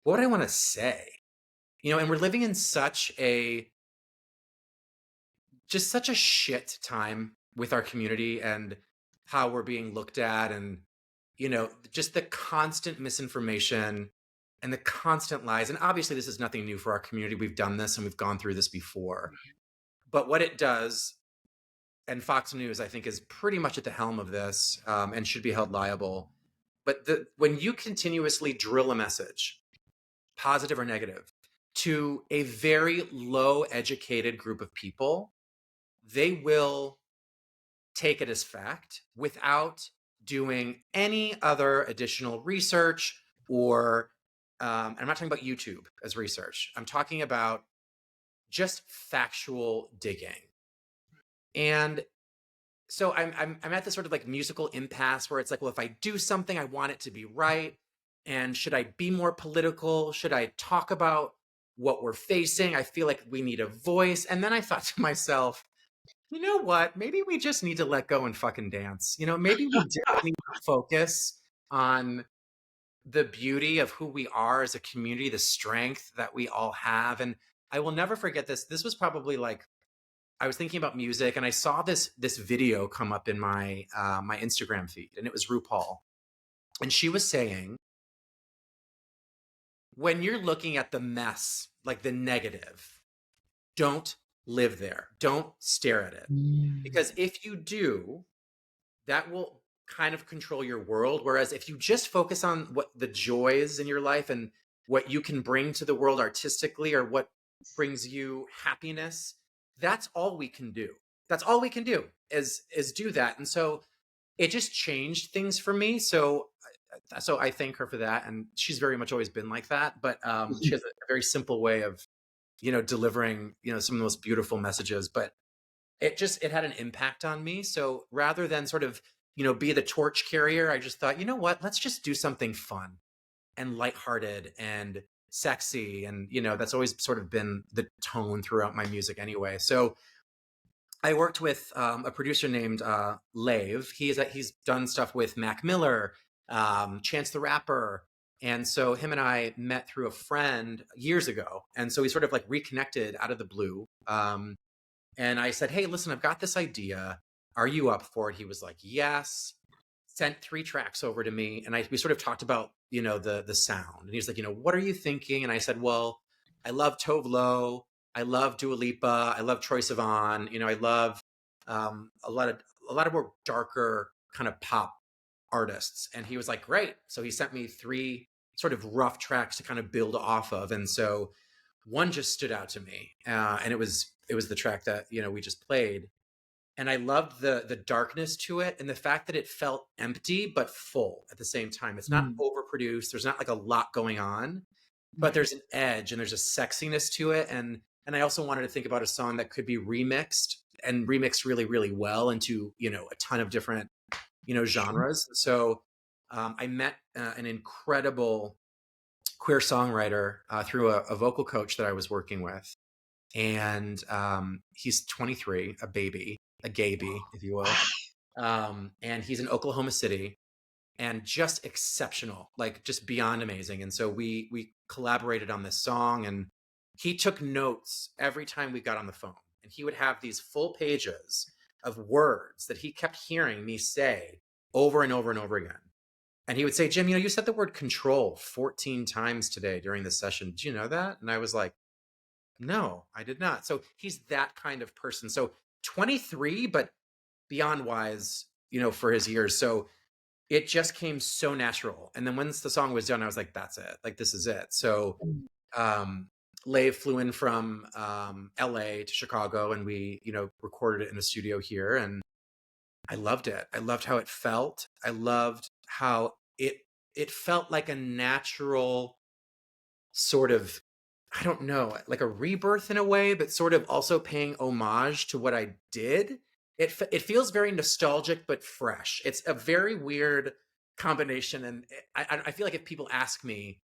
want to say? And we're living in such a shit time with our community and how we're being looked at, and just the constant misinformation and the constant lies. And obviously this is nothing new for our community. We've done this and we've gone through this before. But what it does, and Fox News, I think, is pretty much at the helm of this, and should be held liable. But when you continuously drill a message, positive or negative, to a very low educated group of people, they will take it as fact without doing any other additional research, or I'm not talking about YouTube as research. I'm talking about just factual digging. And so I'm at this sort of like musical impasse where it's like, well, if I do something, I want it to be right. And should I be more political? Should I talk about what we're facing? I feel like we need a voice. And then I thought to myself, you know what? Maybe we just need to let go and fucking dance. Maybe we just need to focus on the beauty of who we are as a community, the strength that we all have. And I will never forget this. This was probably like, I was thinking about music, and I saw this video come up in my my Instagram feed, and it was RuPaul. And she was saying, when you're looking at the mess, like the negative, don't live there. Don't stare at it. Because if you do, that will kind of control your world. Whereas if you just focus on what the joys in your life and what you can bring to the world artistically, or what brings you happiness, that's all we can do. That's all we can do is do that. And so it just changed things for me. So I thank her for that. And she's very much always been like that. But she has a very simple way of, delivering, some of the most beautiful messages. But it had an impact on me. So rather than sort of, be the torch carrier, I just thought, you know what, let's just do something fun and lighthearted and sexy. And, that's always sort of been the tone throughout my music anyway. So I worked with a producer named Lave. He's done stuff with Mac Miller, Chance the Rapper. And so him and I met through a friend years ago. And so we sort of like reconnected out of the blue. And I said, hey, listen, I've got this idea. Are you up for it? He was like, yes. sent 3 tracks over to me, and we sort of talked about, the sound. And he's like, what are you thinking? And I said, well, I love Tove Lo, I love Dua Lipa, I love Troye Sivan, I love a lot of more darker kind of pop artists. And he was like, great. So he sent me 3 sort of rough tracks to kind of build off of. And so one just stood out to me, and it was the track that we just played, and I loved the darkness to it, and the fact that it felt empty but full at the same time. It's not overproduced. There's not like a lot going on, but there's an edge and there's a sexiness to it. And I also wanted to think about a song that could be remixed, and remixed really, really well into a ton of different genres. So I met an incredible queer songwriter through a vocal coach that I was working with, and he's 23, a baby, a gaby, if you will. And he's in Oklahoma City, and just exceptional, like just beyond amazing. And so we collaborated on this song, and he took notes every time we got on the phone, and he would have these full pages of words that he kept hearing me say over and over and over again. And he would say, Jim, you said the word control 14 times today during this session. Did you know that? And I was like, no, I did not. So he's that kind of person. So 23, but beyond wise, for his years. So it just came so natural. And then once the song was done, I was like, that's it. Like, this is it. So Lev flew in from LA to Chicago, and we, recorded it in a studio here. And I loved it. I loved how it felt. I loved how it felt like a natural sort of, I don't know, like a rebirth in a way, but sort of also paying homage to what I did. It feels very nostalgic, but fresh. It's a very weird combination. And I feel like if people ask me,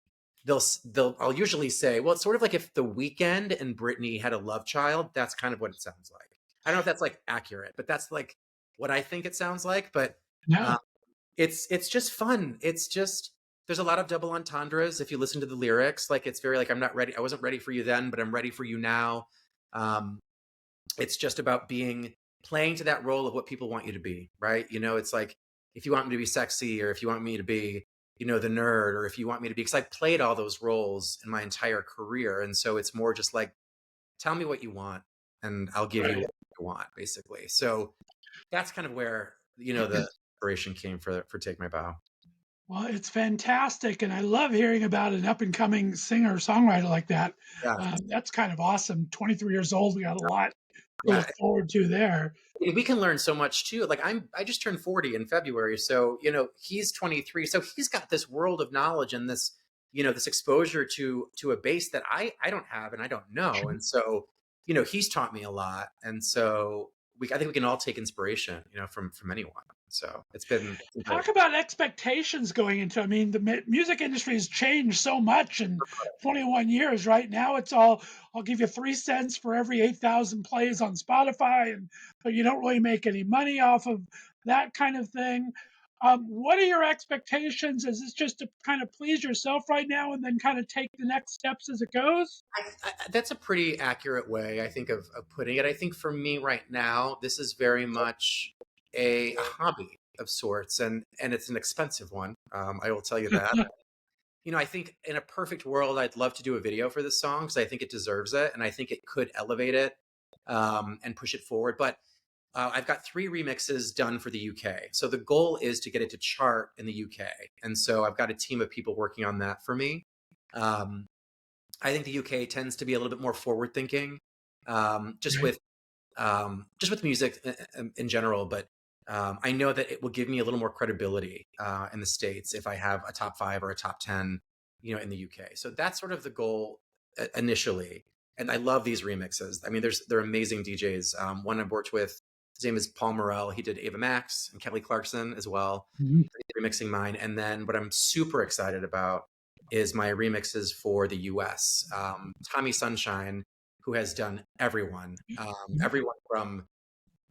I'll usually say, well, it's sort of like if The Weeknd and Britney had a love child. That's kind of what it sounds like. I don't know if that's like accurate, but that's like what I think it sounds like. But No. It's just fun. It's just, there's a lot of double entendres if you listen to the lyrics. Like, it's very like, I'm not ready. I wasn't ready for you then, but I'm ready for you now. It's just about playing to that role of what people want you to be, right? It's like, if you want me to be sexy, or if you want me to be, the nerd, or if you want me to be, because I played all those roles in my entire career. And so it's more just like, tell me what you want and I'll give you what you want, basically. So that's kind of where, the inspiration came for Take My Bow. Well, it's fantastic, and I love hearing about an up-and-coming singer-songwriter like that. Yeah. That's kind of awesome. 23 years old, we got a lot to Yeah. look forward to there. We can learn so much too. Like, I just turned 40 in February, so he's 23, so he's got this world of knowledge and this this exposure to a base that I don't have and I don't know. And so he's taught me a lot, and so I think we can all take inspiration from anyone. So it's been Talk about expectations going into. I mean, the music industry has changed so much in 21 years. Right now, it's all, I'll give you 3 cents for every 8,000 plays on Spotify, and but you don't really make any money off of that kind of thing. What are your expectations? Is this just to kind of please yourself right now, and then kind of take the next steps as it goes? That's a pretty accurate way, I think, of putting it. I think for me right now, this is very much a hobby of sorts, and it's an expensive one. I will tell you that. I think in a perfect world, I'd love to do a video for this song because I think it deserves it, and I think it could elevate it and push it forward. But I've got 3 remixes done for the UK. So the goal is to get it to chart in the UK. And so I've got a team of people working on that for me. I think the UK tends to be a little bit more forward thinking, just with music in general. But I know that it will give me a little more credibility in the States if I have a top 5 or a top 10, in the UK. So that's sort of the goal initially. And I love these remixes. I mean, they're amazing DJs. One I've worked with, his name is Paul Morell. He did Ava Max and Kelly Clarkson as well. Mm-hmm. Remixing mine. And then what I'm super excited about is my remixes for the US. Tommy Sunshine, who has done everyone from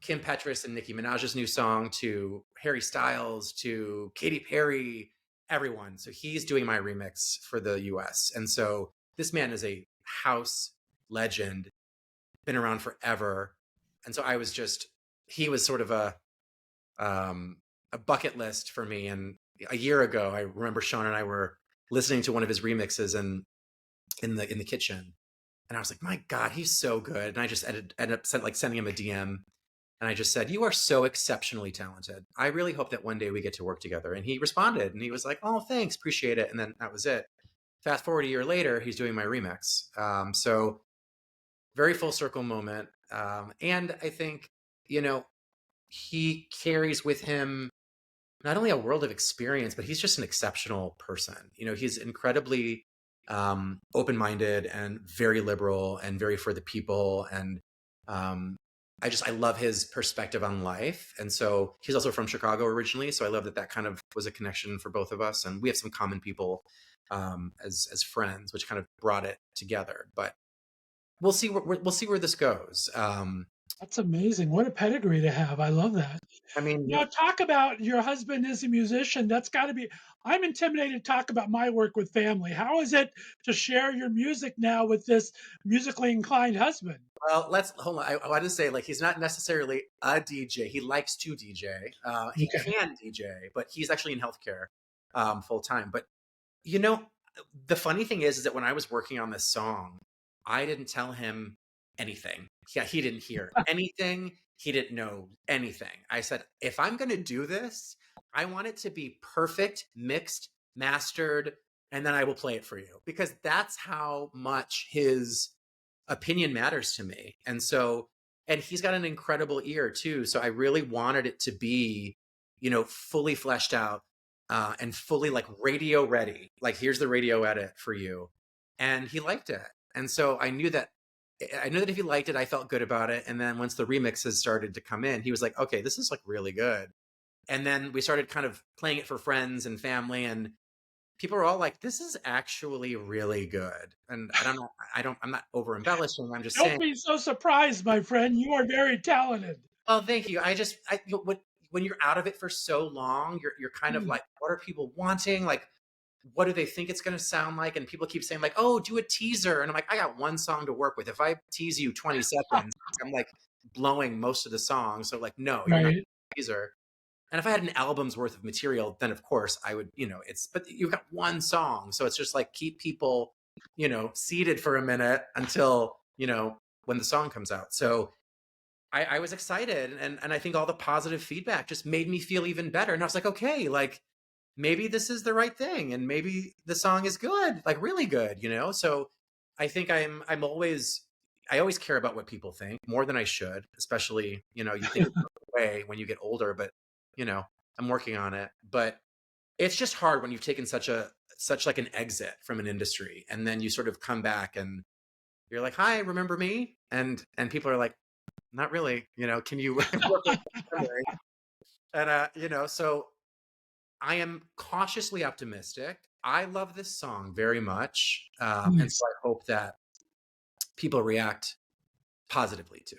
Kim Petras and Nicki Minaj's new song to Harry Styles to Katy Perry, everyone. So he's doing my remix for the US. And so this man is a house legend, been around forever. And so he was sort of a bucket list for me. And a year ago, I remember Sean and I were listening to one of his remixes and in the kitchen, and I was like, my God, he's so good. And I just ended up sending him a DM. And I just said, you are so exceptionally talented. I really hope that one day we get to work together. And he responded and he was like, oh, thanks, appreciate it. And then that was it. Fast forward a year later, he's doing my remix. So very full circle moment. And I think, you know, he carries with him not only a world of experience, but he's just an exceptional person. You know, he's incredibly open-minded and very liberal and very for the people. And I love his perspective on life. And so he's also from Chicago originally. So I love that that kind of was a connection for both of us. And we have some common people as friends, which kind of brought it together. But we'll see where this goes. That's amazing. What a pedigree to have. I love that. I mean, Now, talk about your husband is a musician. That's got to be, I'm intimidated to talk about my work with family. How is it to share your music now with this musically inclined husband? well, let's hold on. I want to say, like, he's not necessarily a DJ. He likes to DJ. He Okay. can DJ, but he's actually in healthcare full time. But you know, the funny thing is that when I was working on this song, I didn't tell him anything. Yeah, he didn't hear anything. He didn't know anything. I said, if I'm going to do this, I want it to be perfect, mixed, mastered, and then I will play it for you because that's how much his opinion matters to me. And so, and he's got an incredible ear too. So I really wanted it to be, you know, fully fleshed out and fully like radio ready. Like, here's the radio edit for you. And he liked it. And so I knew that if he liked it, I felt good about it. And then once the remixes started to come in, he was like, okay, this is like really good. And then we started kind of playing it for friends and family, and people are all like, this is actually really good. And I'm not over embellishing. I'm just Don't saying, be so surprised, my friend. You are very talented. oh, thank you. When you're out of it for so long, you're kind of like, what are people wanting? Like, what do they think it's going to sound like? And people keep saying like, oh, do a teaser. And I'm like, I got one song to work with. If I tease you 20 seconds, I'm like blowing most of the song. So like, no, you're not Right. a teaser. And if I had an album's worth of material, then of course I would, but you've got one song. So it's just like, keep people, seated for a minute until, when the song comes out. So I was excited. And I think all the positive feedback just made me feel even better. And I was like, okay, like maybe this is the right thing. And maybe the song is good, like really good, So I think I always care about what people think more than I should, especially, you think it goes away when you get older, but I'm working on it. But it's just hard when you've taken such like an exit from an industry and then you sort of come back and you're like, hi, remember me? And people are like, not really, can you work with memory? And so I am cautiously optimistic. I love this song very much. And so I hope that people react positively to.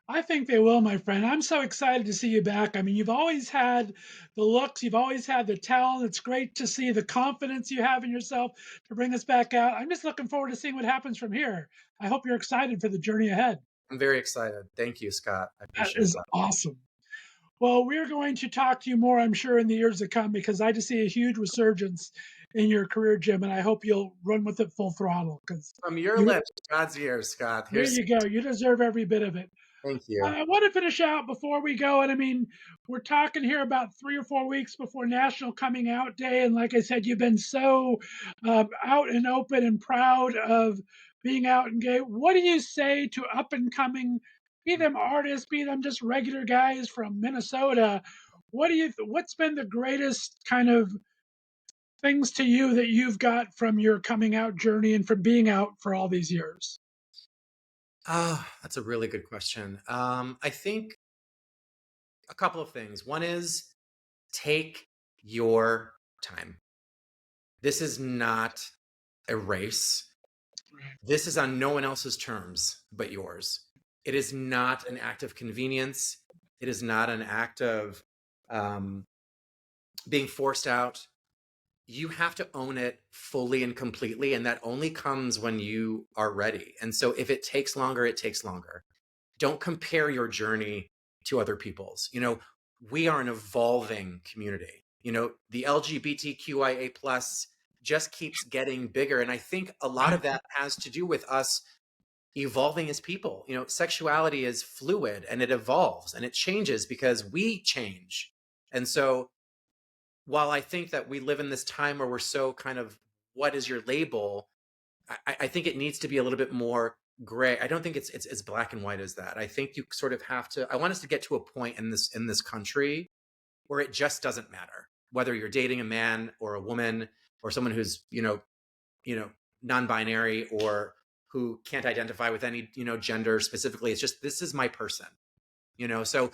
I think they will, my friend. I'm so excited to see you back. I mean, you've always had the looks, you've always had the talent. It's great to see the confidence you have in yourself to bring us back out. I'm just looking forward to seeing what happens from here. I hope you're excited for the journey ahead. I'm very excited. Thank you, Scott. I That appreciate is that. awesome. Well, we're going to talk to you more, I'm sure, in the years to come because I just see a huge resurgence in your career, Jim, and I hope you'll run with it full throttle because From your you, lips, God's ears, Scott. there you go. You deserve every bit of it. Thank you. I want to finish out before we go. And I mean, we're talking here about 3 or 4 weeks before National Coming Out Day. And like I said, you've been so out and open and proud of being out and gay. What do you say to up and coming, be them artists, be them just regular guys from Minnesota? What's been the greatest kind of things to you that you've got from your coming out journey and from being out for all these years? Oh, that's a really good question. I think a couple of things. One is take your time. This is not a race. This is on no one else's terms but yours. It is not an act of convenience. It is not an act of being forced out. You have to own it fully and completely. And that only comes when you are ready. And so if it takes longer, it takes longer. Don't compare your journey to other people's. we are an evolving community. You know, the LGBTQIA plus just keeps getting bigger. And I think a lot of that has to do with us evolving as people. You know, sexuality is fluid and it evolves and it changes because we change. And so while I think that we live in this time where we're so kind of, what is your label? I think it needs to be a little bit more gray. I don't think it's as black and white as that. I think you sort of have to, I want us to get to a point in this country where it just doesn't matter whether you're dating a man or a woman or someone who's, non-binary or who can't identify with any, gender specifically. It's just, this is my person, so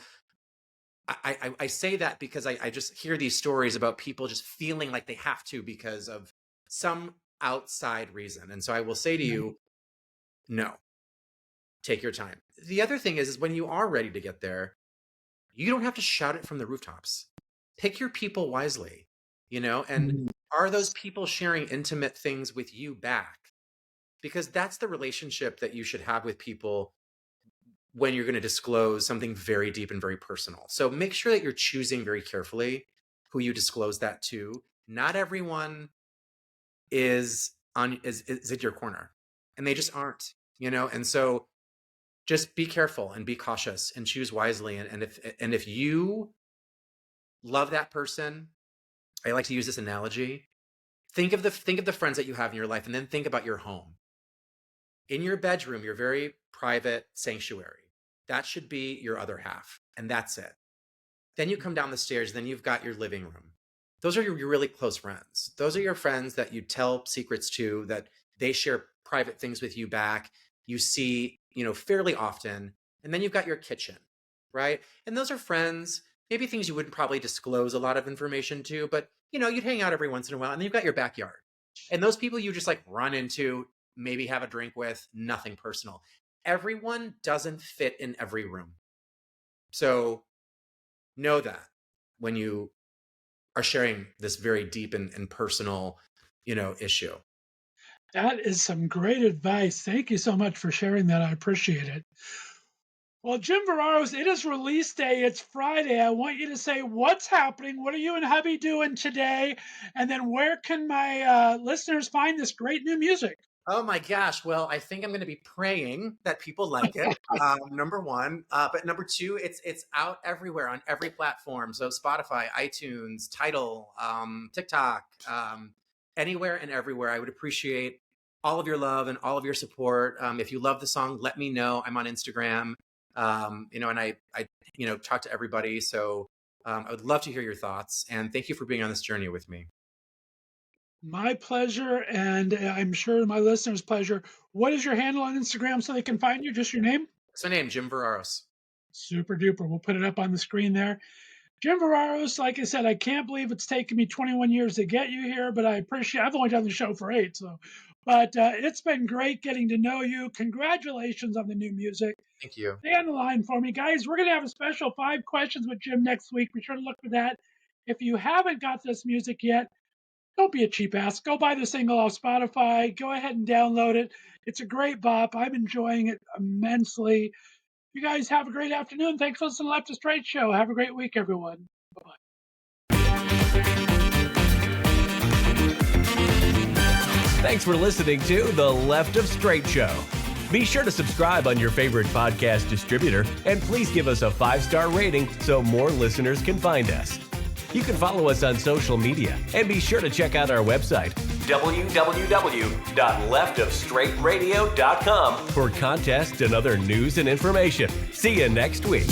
I say that because I just hear these stories about people just feeling like they have to because of some outside reason. And so I will say to you, no, take your time. The other thing is when you are ready to get there, you don't have to shout it from the rooftops. Pick your people wisely, and are those people sharing intimate things with you back? Because that's the relationship that you should have with people when you're going to disclose something very deep and very personal. So make sure that you're choosing very carefully who you disclose that to. Not everyone is at your corner, and they just aren't, and so just be careful and be cautious and choose wisely. And if you love that person, I like to use this analogy. Think of the friends that you have in your life, and then think about your home. In your bedroom, your very private sanctuary, that should be your other half, and that's it. Then you come down the stairs, then you've got your living room. Those are your really close friends. Those are your friends that you tell secrets to, that they share private things with you back. You see, fairly often. And then you've got your kitchen, right? And those are friends, maybe things you wouldn't probably disclose a lot of information to, but you'd hang out every once in a while. And then you've got your backyard. And those people you just run into, maybe have a drink with, nothing personal. Everyone doesn't fit in every room. So know that when you are sharing this very deep and personal, issue. That is some great advice. Thank you so much for sharing that. I appreciate it. Well, Jim Verraros, it is release day. It's Friday. I want you to say what's happening. What are you and hubby doing today? And then where can my listeners find this great new music? Oh my gosh. Well, I think I'm going to be praying that people like it. Number one, but number two, it's out everywhere on every platform. So Spotify, iTunes, Tidal, TikTok, anywhere and everywhere. I would appreciate all of your love and all of your support. If you love the song, let me know. I'm on Instagram, and I talk to everybody. So I would love to hear your thoughts, and thank you for being on this journey with me. My pleasure, and I'm sure my listeners' pleasure. What is your handle on Instagram so they can find you? Just your name? It's my name, Jim Verraros. Super duper. We'll put it up on the screen there. Jim Verraros, like I said, I can't believe it's taken me 21 years to get you here, but I appreciate. I've only done the show for 8, but it's been great getting to know you. Congratulations on the new music. Thank you. Stay on the line for me, guys. We're going to have a special 5 questions with Jim next week. Be sure to look for that. If you haven't got this music yet, don't be a cheap ass. Go buy the single off Spotify. Go ahead and download it. It's a great bop. I'm enjoying it immensely. You guys have a great afternoon. Thanks for listening to Left to Straight Show. Have a great week, everyone. Bye-bye. Thanks for listening to The Left of Straight Show. Be sure to subscribe on your favorite podcast distributor, and please give us a 5-star rating so more listeners can find us. You can follow us on social media, and be sure to check out our website, www.leftofstraightradio.com, for contests and other news and information. See you next week.